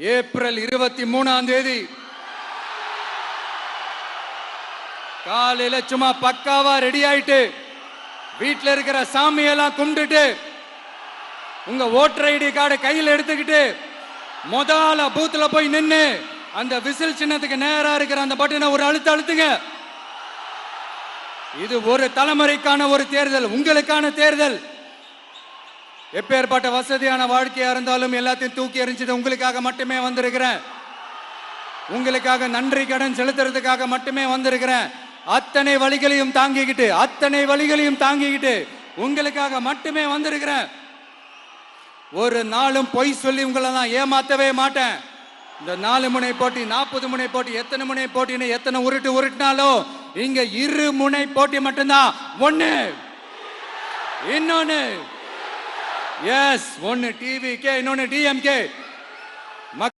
April 23 காலையில சும்மா பக்காவா ரெடி ஆயிட்டு வீட்டில் இருக்கிற சாமியெல்லாம் கும்பிட்டுட்டு உங்க ஓட்டர் ஐடி கார்டை கையில் எடுத்துக்கிட்டு முதல்ல பூத்துல போய் நின்று அந்த விசில் சின்னத்துக்கு நேரா இருக்கிற அந்த பட்டனை ஒரு அழுத்துங்க. இது ஒரு தலைமுறைக்கான ஒரு தேர்தல், உங்களுக்கான தேர்தல். எப்பேற்பட்ட வசதியான வாழ்க்கையா இருந்தாலும் எல்லாத்தையும் தூக்கி எறிஞ்சிட்டு உங்களுக்காக மட்டுமே வந்திருக்கிறேன். உங்களுக்காக நன்றி கடன் செலுத்துறதுக்காக மட்டுமே வந்திருக்கிறேன். அத்தனை வழிகளையும் தாங்கிக்கிட்டு உங்களுக்காக மட்டுமே வந்திருக்கிறேன். ஒரு நாளும் பொய் சொல்லி உங்களை நான் ஏமாத்தவே மாட்டேன். இந்த 4 முனை போட்டி 40 முனை போட்டி எத்தனை முனை போட்டின்னு எத்தனை உருட்டினாலும் இங்க 2 முனை போட்டி மட்டும்தான். ஒண்ணு இன்னொன்னு எஸ், ஒன்னு டிவிகே, இன்னொன்னு டிஎம்கே.